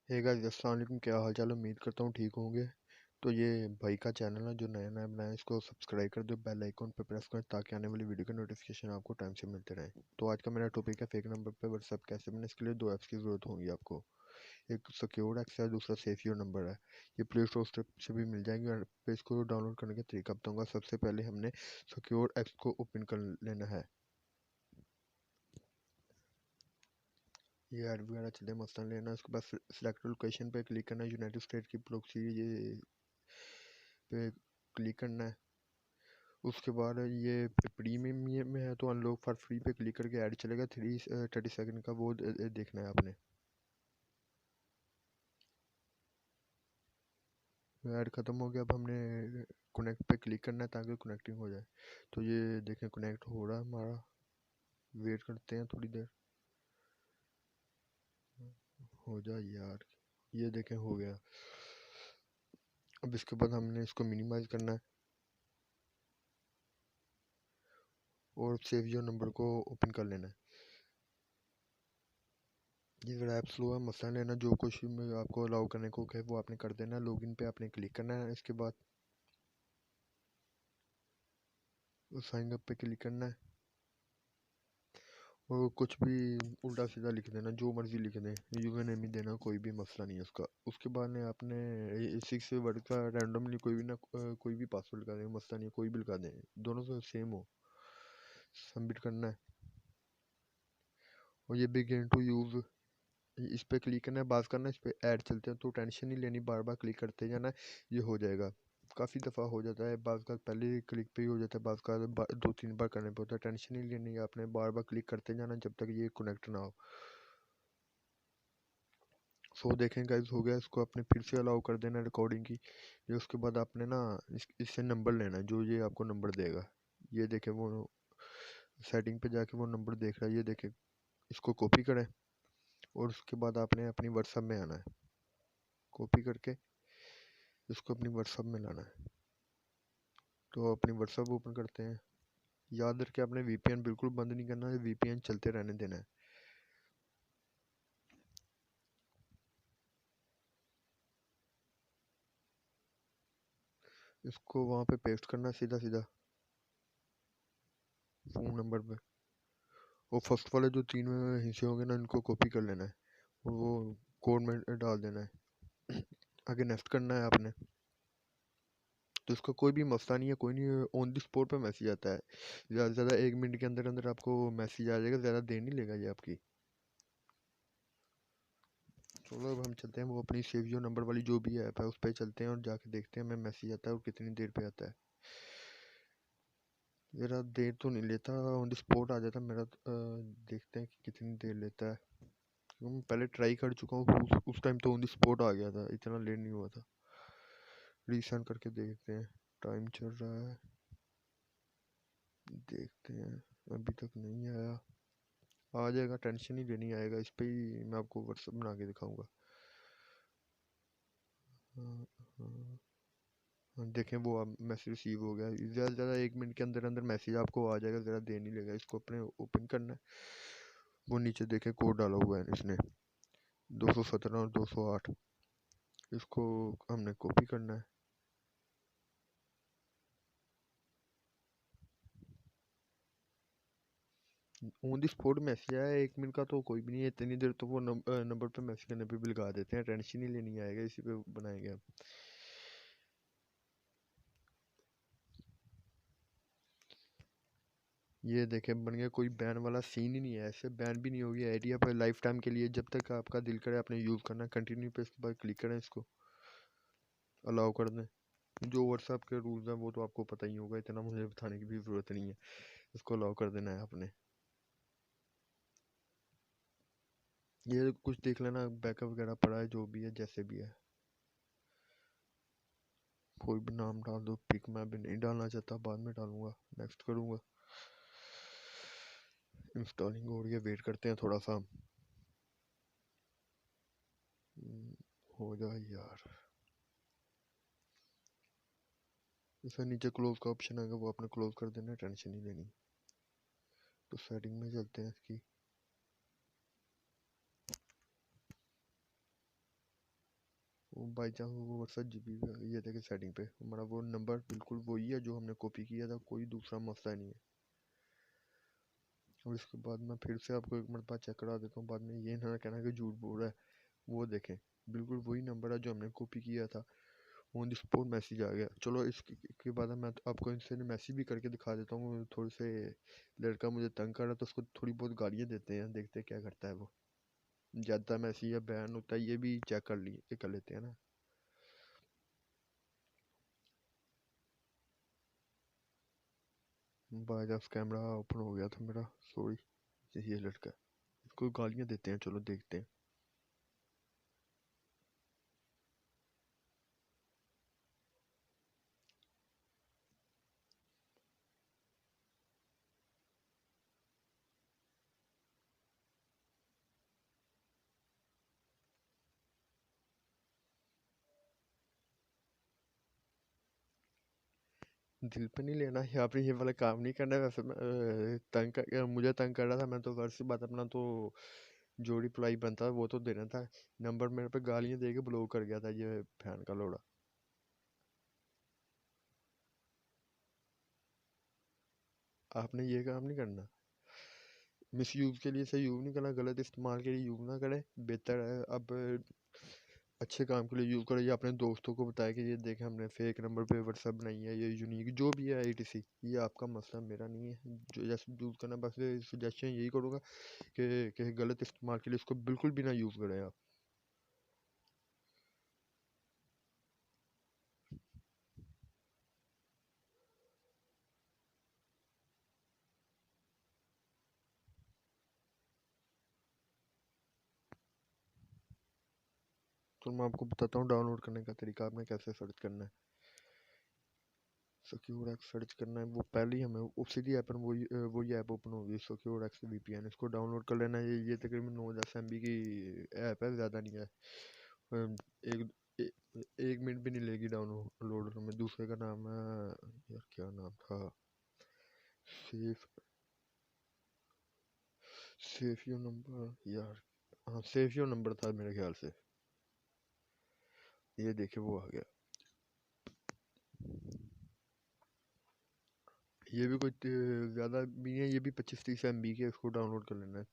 Hey guys, अस्सलाम वालेकुम। क्या हाल चाल है? उम्मीद करता हूँ ठीक होंगे। तो ये भाई का चैनल है जो नया नया बनाया है, इसको सब्सक्राइब कर दो, बेल आइकॉन पे प्रेस करें ताकि आने वाली वीडियो के नोटिफिकेशन आपको टाइम से मिलते रहें। तो आज का मेरा टॉपिक है फेक नंबर पे व्हाट्सएप कैसे बनाए। इसके लिए दो ऐप्स की ज़रूरत होगी आपको। एक सिक्योर ऐप्स है, दूसरा सेफ योर नंबर है। ये प्ले स्टोर से भी मिल जाएंगे और पे इसको डाउनलोड करने का तरीका बताऊँगा। सबसे पहले हमने सिक्योर ऐप्स को ओपन कर लेना है। ये ऐड वगैरह चले मसला लेना, उसके बाद सिलेक्ट लोकेशन पे क्लिक करना है, यूनाइटेड स्टेट की प्रॉक्सी ये पे क्लिक करना है। उसके बाद ये प्रीमियम ये में है तो अनलॉक फॉर फ्री पे क्लिक करके ऐड चलेगा 30 सेकंड का, वो देखना है आपने। ऐड ख़त्म हो गया, अब हमने कनेक्ट पे क्लिक करना है ताकि कनेक्टिंग हो जाए। तो ये देखें कनेक्ट हो रहा है हमारा। वेट करते हैं थोड़ी देर, हो जाए यार। ये देखें हो गया। अब इसके बाद हमने इसको मिनिमाइज करना है और सेव योर नंबर को ओपन कर लेना है। ये ज़रा ऐप स्लो है, मसला लेना, जो कुछ भी आपको अलाउ करने को कहे वो आपने कर देना है। लॉगिन पे आपने क्लिक करना है, इसके बाद साइन अप पे क्लिक करना है और कुछ भी उल्टा सीधा लिख देना, जो मर्जी लिख दें, यूजर नेम ही देना, कोई भी मसला नहीं है उसका। उसके बाद ने आपने 6 वर्ड का रैंडमली कोई भी ना कोई भी पासवर्ड लिखा दें, मसला नहीं है, कोई भी लिखा दें, दोनों से सेम हो। सबमिट करना है और ये बिगिन टू यूज़, इस पे क्लिक करना है, बात करना है, इस पे ऐड चलते हैं तो टेंशन नहीं लेनी, बार बार क्लिक करते जाना है, ये हो जाएगा। काफ़ी दफ़ा हो जाता है, बाज़ का पहले क्लिक पे ही हो जाता है, बाज़ का 2-3 बार करने पे होता है। टेंशन नहीं लेनी, आपने बार बार क्लिक करते जाना जब तक ये कनेक्ट ना हो। सो देखें गाइस हो गया, इसको आपने फिर से अलाउ कर देना रिकॉर्डिंग की। ये उसके बाद आपने ना इससे नंबर लेना है, जो ये आपको नंबर देगा। ये देखें वो सेटिंग पे जाके वो नंबर देख रहा है, ये देखें। इसको कॉपी करें और उसके बाद आपने अपनी व्हाट्सएप में आना है, कॉपी करके इसको अपनी व्हाट्सएप में लाना है। तो अपनी व्हाट्सएप ओपन करते हैं। याद रखें आपने वीपीएन बिल्कुल बंद नहीं करना है, वीपीएन चलते रहने देना है। इसको वहाँ पे पेस्ट करना है सीधा सीधा फ़ोन नंबर पे, और फर्स्ट वाले जो 3 हिस्से होंगे ना इनको कॉपी कर लेना है और वो कोड में डाल देना है। आगे नेक्स्ट करना है आपने। तो इसका कोई भी मसला नहीं है, कोई नहीं, ऑन द स्पॉट पे मैसेज आता है। ज़्यादा से ज़्यादा 1 मिनट के अंदर अंदर आपको मैसेज आ जाएगा, ज़्यादा देर नहीं लेगा ये आपकी। चलो अब हम चलते हैं वो अपनी सेव योर नंबर वाली जो भी ऐप है उस पर चलते हैं और जाके देखते हैं हमें मैसेज आता है और कितनी देर पे आता है। ज़रा देर तो नहीं लेता, ऑन द स्पॉट आ जाता है मेरा। देखते हैं कि कितनी देर लेता है, क्योंकि मैं पहले ट्राई कर चुका हूँ, उस टाइम तो ऑन द स्पॉट आ गया था, इतना लेट नहीं हुआ था। रीसेंड करके देखते हैं, टाइम चल रहा है, देखते हैं। अभी तक नहीं आया, आ जाएगा, टेंशन ही लेनी, आएगा। इस पे ही मैं आपको व्हाट्सअप बना के दिखाऊंगा। हाँ, हाँ, हाँ, देखें वो अब मैसेज रिसीव हो गया। ज़्यादा से ज़्यादा 1 मिनट के अंदर अंदर मैसेज आपको आ जाएगा, ज़रा देर नहीं लगेगा। इसको अपने ओपन करना है, वो नीचे देखें कोड डाला हुआ है इसने 217 और 208, इसको हमने कॉपी करना है। ऑन दी स्पॉट मैसेज आया 1 मिनट का तो कोई भी नहीं है, इतनी देर तो वो नंबर पे मैसेज करने पे भी लगा देते हैं, टेंशन ही लेनी, आएगा, इसी पे बनाएंगे हम। ये देखें बन गया, कोई बैन वाला सीन ही नहीं है, ऐसे बैन भी नहीं होगी आइडिया पर लाइफ टाइम के लिए, जब तक आपका दिल करे आपने यूज़ करना। कंटिन्यू पे इसके बाद क्लिक करें, इसको अलाउ कर दें। जो व्हाट्सएप के रूल्स हैं वो तो आपको पता ही होगा, इतना मुझे बताने की भी ज़रूरत नहीं है। इसको अलाउ कर देना है आपने। ये कुछ देख लेना, बैकअप वगैरह पड़ा है, जो भी है जैसे भी है, कोई भी नाम डाल दो। पिक मैं भी नहीं डालना चाहता, बाद में डालूंगा, नेक्स्ट करूंगा। इंस्टॉलिंग हो रही है, वेट करते हैं थोड़ा सा। हो जाए यार। इसे नीचे क्लोज का ऑप्शन आएगा, वो आपने क्लोज कर देना, टेंशन नहीं लेनी। तो सेटिंग में चलते हैं इसकी। वो बाई चांस वो व्हाट्सएप जीबी ये देखे सेटिंग पे हमारा वो नंबर बिल्कुल वही है जो हमने कॉपी किया था, कोई दूसरा मसला नहीं है। और इसके बाद मैं फिर से आपको एक मरतबा चेक करा देता हूँ, बाद में ये ना कहना कि झूठ बोल रहा है। वो देखें, बिल्कुल वही नंबर है जो हमने कॉपी किया था। ऑन द स्पॉट मैसेज आ गया। चलो इसके बाद मैं तो आपको इनसे मैसेज भी करके दिखा देता हूँ। थोड़े से लड़का मुझे तंग कर रहा है तो उसको थोड़ी बहुत गालियाँ देते हैं, देखते हैं क्या करता है वो। ज़्यादा मैसेज या बैन होता है ये भी चेक कर लेते हैं ना। बाय चांस कैमरा ओपन हो गया था मेरा, सॉरी। ये लड़का है, इसको गालियाँ देते हैं, चलो देखते हैं। दिल पे नहीं लेना है, आपने ये वाला काम नहीं करना है। वैसे मैं मुझे तंग कर रहा था, मैं तो घर से बात अपना तो जो रिप्लाई बनता है वो तो देना था। नंबर मेरे पे गालियां दे के ब्लॉक कर गया था ये फैन का लोड़ा। आपने ये काम नहीं करना। मिस यूज़ के लिए सही यूज़ नहीं करना, गलत इस्तेमाल के लिए यूज़ ना करें। बेहतर है अब अच्छे काम के लिए यूज़ करें। ये अपने दोस्तों को बताया कि ये देखें हमने फेक नंबर पे व्हाट्सएप नहीं है, ये यूनिक जो भी है ATC, ये आपका मसला, मेरा नहीं है। जो जैसे यूज़ करना, बस सजेशन यही करूँगा कि गलत इस्तेमाल के लिए इसको बिल्कुल भी ना यूज़ करें आप। तो मैं आपको बताता हूँ डाउनलोड करने का तरीका, आपने कैसे सर्च करना है। सिक्योर एक्स सर्च करना है, वो पहले ही हमें उसी दी ऐप पर वही ऐप ओपन होगी, सिक्योर एक्स VPN। इसको डाउनलोड कर लेना है। ये तकरीबन 9-10 MB की ऐप है, ज़्यादा नहीं है। अम, एक ए, एक मिनट भी नहीं लेगी डाउनलोड में। दूसरे का नाम है, यार क्या नाम था, सेफ सेफ योर नंबर यार। हाँ, सेफ योर नंबर था मेरे ख्याल से। ये देखे वो आ गया। ये भी कोई ज़्यादा भी नहीं है, ये भी 25-30 MB के, इसको डाउनलोड कर लेना है।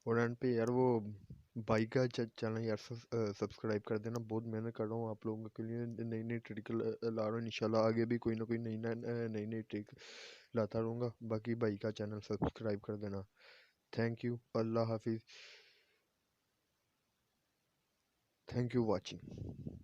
और एंड पे यार वो बाइक का चैनल यार सब्सक्राइब कर देना। बहुत मेहनत कर रहा हूँ आप लोगों के लिए, नई नई ट्रिक ला रहा हूँ। इंशाल्लाह आगे भी कोई ना कोई नई नई ट्रिक लाता रहूँगा। बाकी भाई का चैनल सब्सक्राइब कर देना। थैंक यू, अल्लाह हाफिज़। Thank you watching.